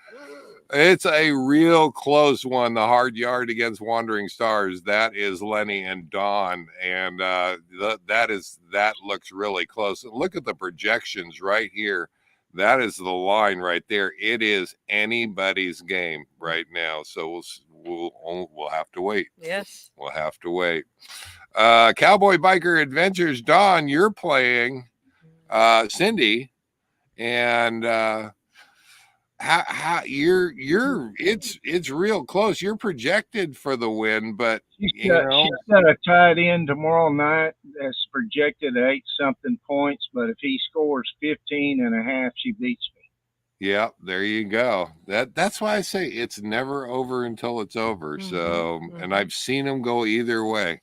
it's a real close one. The hard yard against Wandering Stars. That is Lenny and Dawn, and that looks really close. Look at the projections right here. That is the line right there. It is anybody's game right now. So we'll have to wait. Yes, we'll have to wait. Cowboy Biker Adventures, Dawn, you're playing Cindy, and how it's real close. You're projected for the win, but she's got a tight end tomorrow night that's projected at 8-something points, but if he scores 15.5, she beats me. Yeah, there you go. That's why I say it's never over until it's over. So, and I've seen him go either way.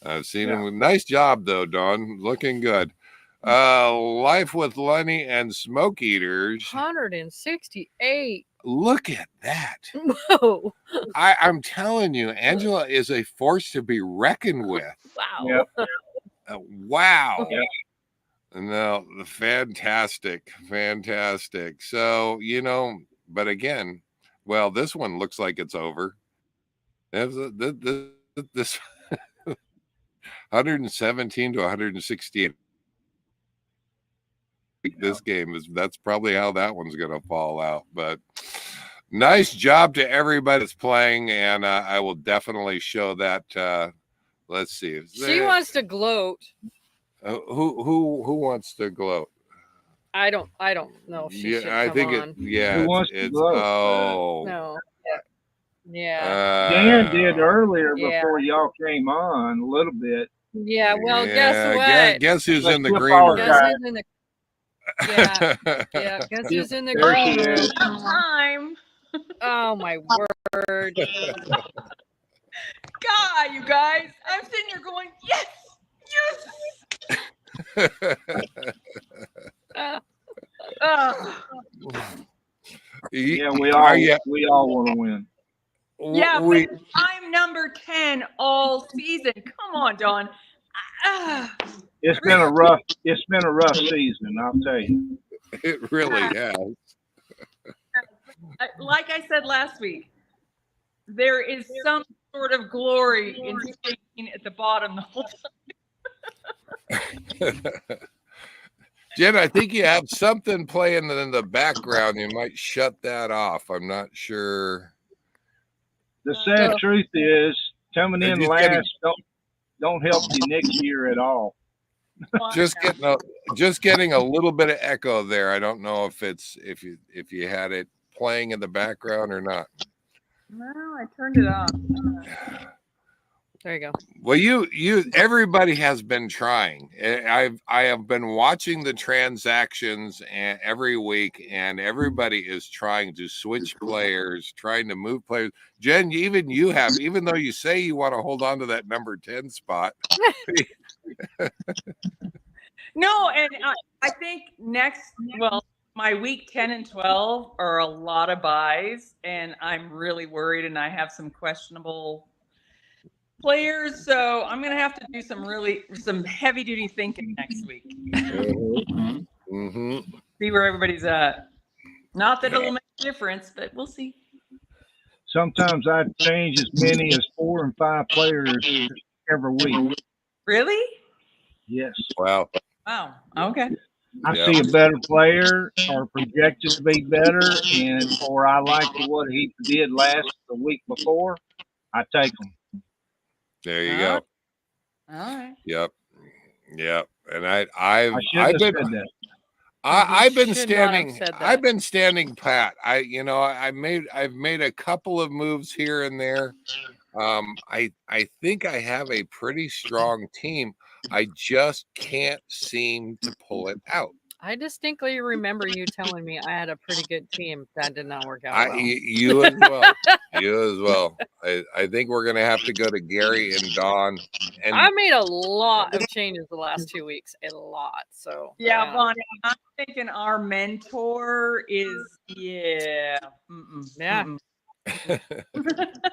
I've seen him. Nice job though, Dawn. Looking good. Life with Lenny and Smoke Eaters. 168. Look at that. Whoa. I'm telling you, Angela is a force to be reckoned with. Wow. Yep. Wow. Yep. No, fantastic. So, but again, well, this one looks like it's over. This 117 to 168. This game that's probably how that one's going to fall out. But nice job to everybody that's playing, and I will definitely show that. Let's see. She wants to gloat. Who wants to gloat? I don't know if she should come on. Who wants to gloat? Oh no. Yeah. Dan did earlier before y'all came on a little bit. Yeah. Well, guess what? Guess who's in the green room? Guess who's in the Yeah. Guess who's in the green room? Time. Oh my word. God, you guys. I'm sitting here going, yes. Yeah, we all want to win. Yeah, but I'm number 10 all season. Come on, Dawn. It's been a rough season, I'll tell you. It really has. Like I said last week, there is some sort of glory in staying at the bottom the whole time. Jen, I think you have something playing in the background. You might shut that off. I'm not sure. The sad truth is, coming in last don't help you next year at all. Just getting a little bit of echo there. I don't know if you had it playing in the background or not. No, I turned it off. There you go. Well, everybody has been trying. I have been watching the transactions every week, and everybody is trying to switch players, trying to move players. Jen, even though you say you want to hold on to that number 10 spot. No, and I think my week 10 and 12 are a lot of buys, and I'm really worried, and I have some questionable players, so I'm gonna have to do some heavy duty thinking next week. Mm-hmm. See where everybody's at. Not that it'll make a difference, but we'll see. Sometimes I change as many as 4 and 5 players every week. Really? Yes. Wow. Okay. I see a better player or projected to be better, or I like what he did the week before, I take him. There you go. All right. Yep. And I've been standing pat. I've made a couple of moves here and there. I think I have a pretty strong team. I just can't seem to pull it out. I distinctly remember you telling me I had a pretty good team. That did not work out well. You as well. You as well. I think we're going to have to go to Gary and Dawn. And I made a lot of changes the last 2 weeks. A lot. So yeah, Bonnie, I'm thinking our mentor is Yeah.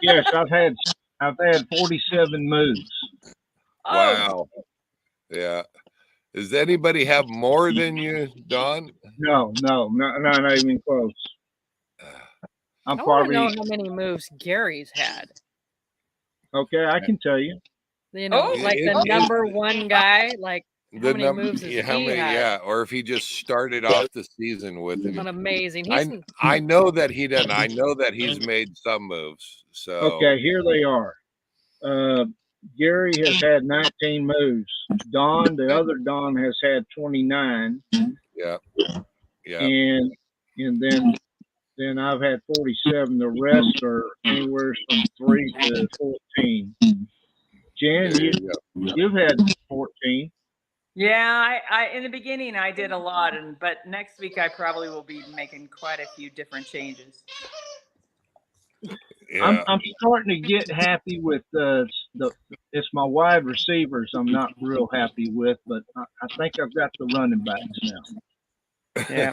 Yes, I've had 47 moves. Wow. Yeah. Does anybody have more than you, Don? No, not even close. I want to know how many moves Gary's had. Okay, I can tell you. The number one guy, like how many moves has he had? Yeah, or if he just started off the season with it. Amazing. I know that he did. I know that he's made some moves. So okay, here they are. Gary has had 19 moves. Don, the other Don, has had 29. Yeah. And then I've had 47. The rest are anywhere from 3 to 14. Jen, you've had 14. Yeah, I in the beginning I did a lot, but next week I probably will be making quite a few different changes. Yeah. I'm starting to get happy with it's my wide receivers I'm not real happy with, but I think I've got the running backs now. Yeah.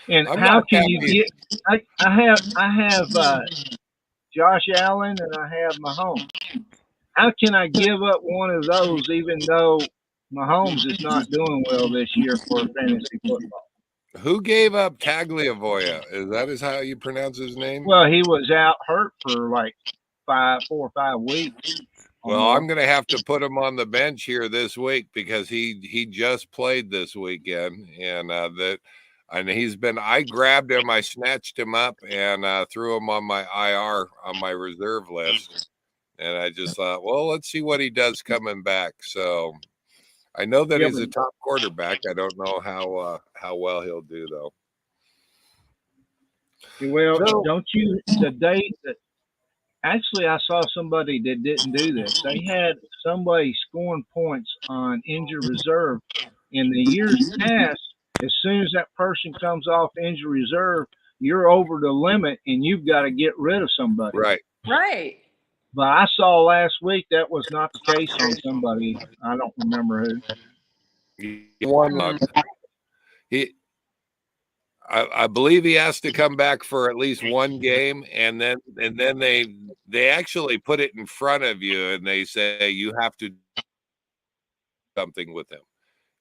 And how can you get? I have Josh Allen and I have Mahomes. How can I give up one of those even though Mahomes is not doing well this year for fantasy football? Who gave up Tagliavoia? Is that how you pronounce his name? Well, he was out hurt for like 4 or 5 weeks. Well, I'm going to have to put him on the bench here this week because he just played this weekend, and I grabbed him, I snatched him up, and threw him on my IR on my reserve list, and I just thought, well, let's see what he does coming back. So I know that he's a top quarterback. I don't know how well he'll do though. Well, don't you? The day that actually I saw somebody that didn't do this. They had somebody scoring points on injured reserve. In the years past, as soon as that person comes off injured reserve, you're over the limit and you've got to get rid of somebody. Right. But I saw last week that was not the case on somebody. I don't remember who. I believe he has to come back for at least one game, and then they actually put it in front of you, and they say you have to do something with him.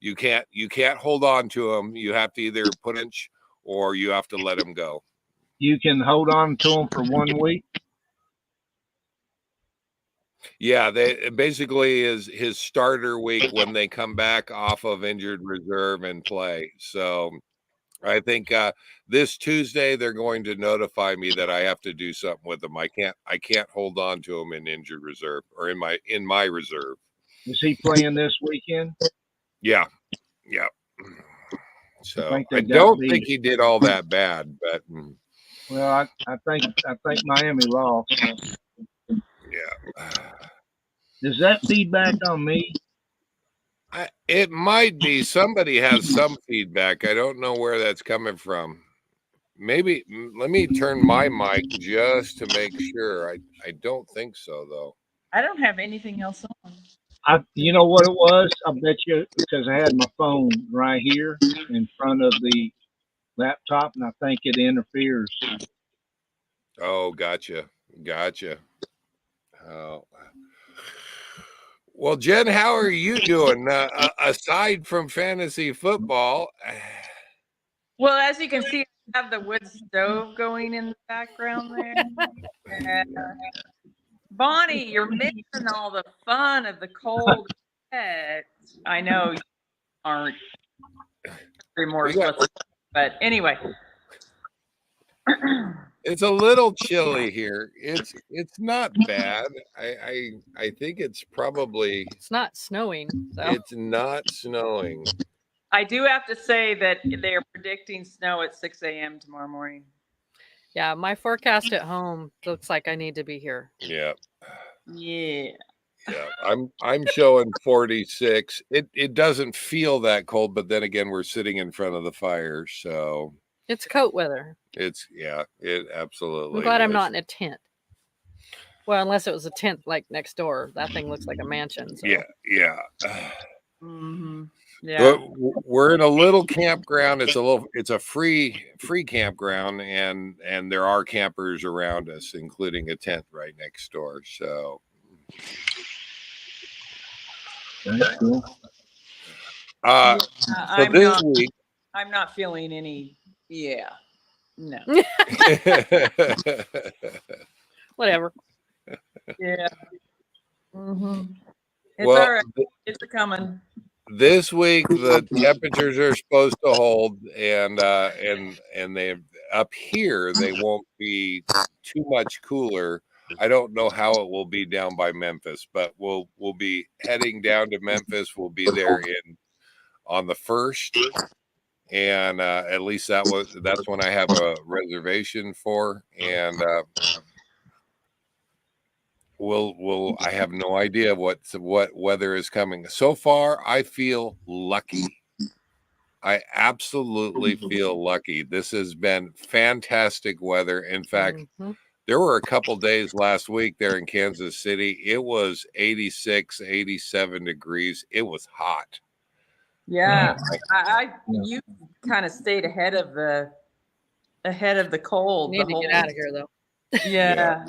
You can't hold on to them. You have to either put inch or you have to let them go. You can hold on to them for 1 week. Yeah, they basically is his starter week when they come back off of injured reserve and play. So I think this Tuesday they're going to notify me that I have to do something with them. I can't hold on to them in injured reserve or in my reserve. Is he playing this weekend? Yeah. So I don't think he did all that bad, but well, I think Miami lost. Yeah. Is that feedback on me? It might be. Somebody has some feedback. I don't know where that's coming from. Maybe let me turn my mic just to make sure. I don't think so though. I don't have anything else on. You know what it was? I bet you because I had my phone right here in front of the laptop, and I think it interferes. Oh, gotcha. Oh. Well, Jen, how are you doing? Aside from fantasy football. Well, as you can see, I have the wood stove going in the background there. Bonnie, you're missing all the fun of the cold pet. I know you aren't remorseless, but anyway. It's a little chilly here. It's not bad. I think it's probably it's not snowing. So. It's not snowing. I do have to say that they are predicting snow at 6 a.m. tomorrow morning. Yeah, my forecast at home looks like I need to be here. Yeah. Yeah. I'm showing 46. It doesn't feel that cold, but then again, we're sitting in front of the fire, so it's coat weather. It absolutely. I'm glad I'm not in a tent. Well, unless it was a tent like next door. That thing looks like a mansion. So. Yeah. Mm-hmm. Yeah. We're in a little campground. It's a free campground, and there are campers around us, including a tent right next door. So that's cool. This week I'm not feeling any. Yeah. No. Whatever. Yeah. Mm-hmm. It's well, all right. It's coming. This week the temperatures are supposed to hold, and they up here they won't be too much cooler. I don't know how it will be down by Memphis, but we'll be heading down to Memphis. We'll be there on the 1st, and at least that's when I have a reservation for, and I have no idea what weather is coming. So far, I feel lucky. I absolutely feel lucky. This has been fantastic weather. In fact, there were a couple days last week there in Kansas City. It was 86, 87 degrees. It was hot. Yeah. You kind of stayed ahead of the cold. You need to get out of here though. Yeah.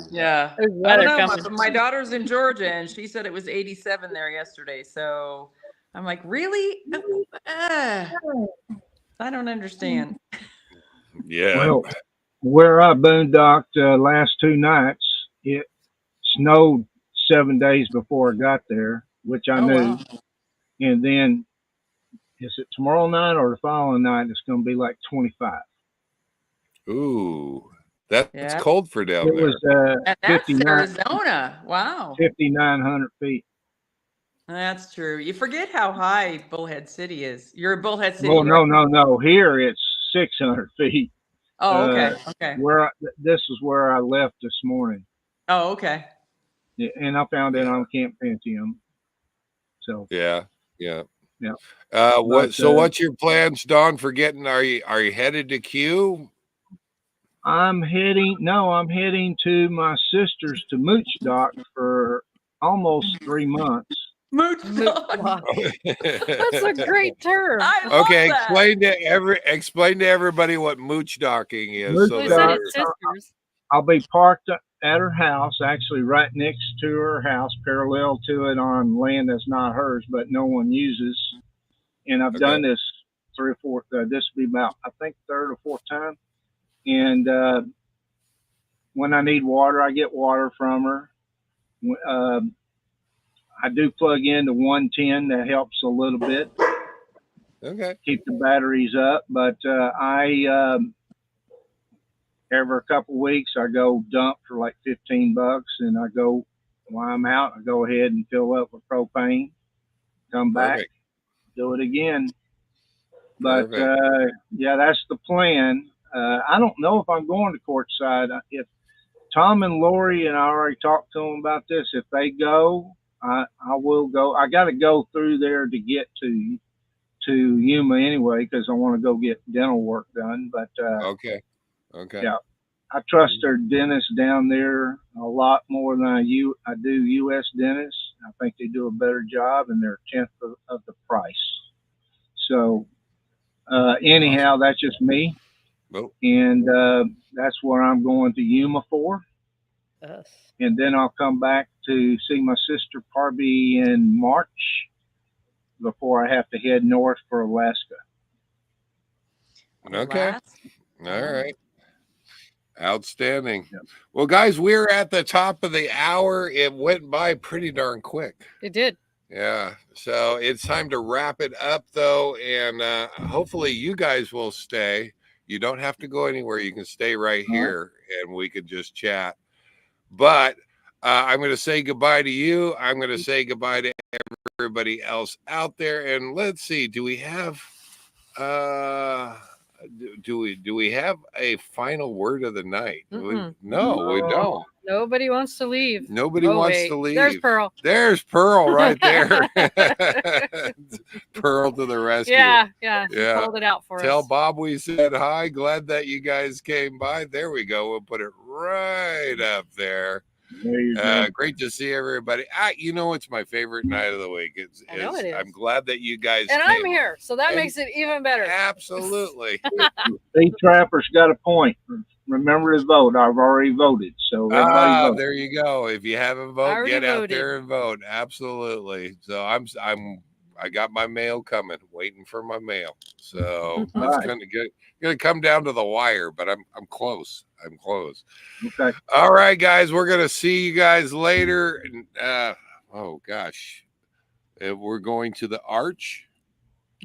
I don't know. My daughter's in Georgia, and she said it was 87 there yesterday. So I'm like, really? I don't understand. Yeah. Well, where I boondocked last 2 nights, it snowed 7 days before I got there, which I knew. Wow. And then, is it tomorrow night or the following night? It's going to be like 25. Ooh. That's cold for down there. It was 59, Arizona. Wow. 5,900 feet. That's true. You forget how high Bullhead City is. You're in Bullhead City. Well, right? No. Here it's 600 feet. Oh, okay. Okay. This is where I left this morning. Oh, okay. Yeah, and I found it on Camp Pantheon. So. Yeah. What's your plans, Don, for getting? Are you headed to Q? I'm heading to my sister's to Mooch Dock for almost 3 months. Mooch Dock. That's a great term. Okay, explain to everybody what mooch docking is. I'll be parked at her house, actually right next to her house, parallel to it on land that's not hers, but no one uses. and I've done this 3 or 4. This will be about, I think, 3rd or 4th time. And when I need water, I get water from her. I do plug in the 110. That helps a little bit. Okay. Keep the batteries up. But I every couple weeks I go dump for like $15, and I go while I'm out. I go ahead and fill up with propane. Come back, do it again. But yeah, that's the plan. I don't know if I'm going to Courtside. If Tom and Lori, and I already talked to them about this, if they go, I will go. I got to go through there to get to Yuma anyway, because I want to go get dental work done. But okay. Yeah, I trust their dentists down there a lot more than I do U.S. dentists. I think they do a better job, and they're 1/10 of the price. So anyhow, that's just me. And that's where I'm going to Yuma for. And then I'll come back to see my sister probably in March before I have to head north for Alaska. Okay. All right. Outstanding. Yep. Well, guys, we're at the top of the hour. It went by pretty darn quick. It did. Yeah. So it's time to wrap it up, though. And hopefully you guys will stay. You don't have to go anywhere. You can stay right here and we could just chat. But I'm going to say goodbye to you. I'm going to say goodbye to everybody else out there. And let's see, do we have do we have a final word of the night? No, we don't. Nobody wants to leave. Nobody wants to leave. There's Pearl. There's Pearl right there. Pearl to the rescue. Yeah. She pulled it out for us. Tell Bob we said hi. Glad that you guys came by. There we go. We'll put it right up there. Great to see everybody. You know, it's my favorite night of the week. I know it is. I'm glad that you guys and came. I'm here, so that makes it even better. Absolutely. Steve Trapper's got a point. Remember to vote. I've already voted, so everybody vote. There you go. If you haven't voted, get out there and vote. Absolutely. So I got my mail coming, waiting for my mail. So it's gonna come down to the wire, but I'm close. I'm close. Okay. All right, guys. We're gonna see you guys later. Oh gosh, we're going to the Arch,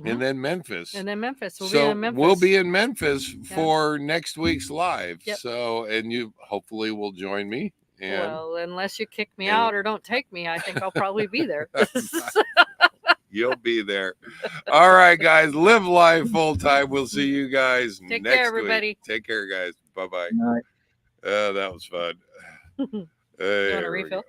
and then Memphis. And then Memphis. We'll be in Memphis for next week's live. Yep. So, and you hopefully will join me. And, well, unless you kick me out or don't take me, I think I'll probably be there. You'll be there. All right, guys. Live life full time. We'll see you guys Take next care, everybody. week. Take care, guys. Bye-bye. All right. That was fun. You want a refill?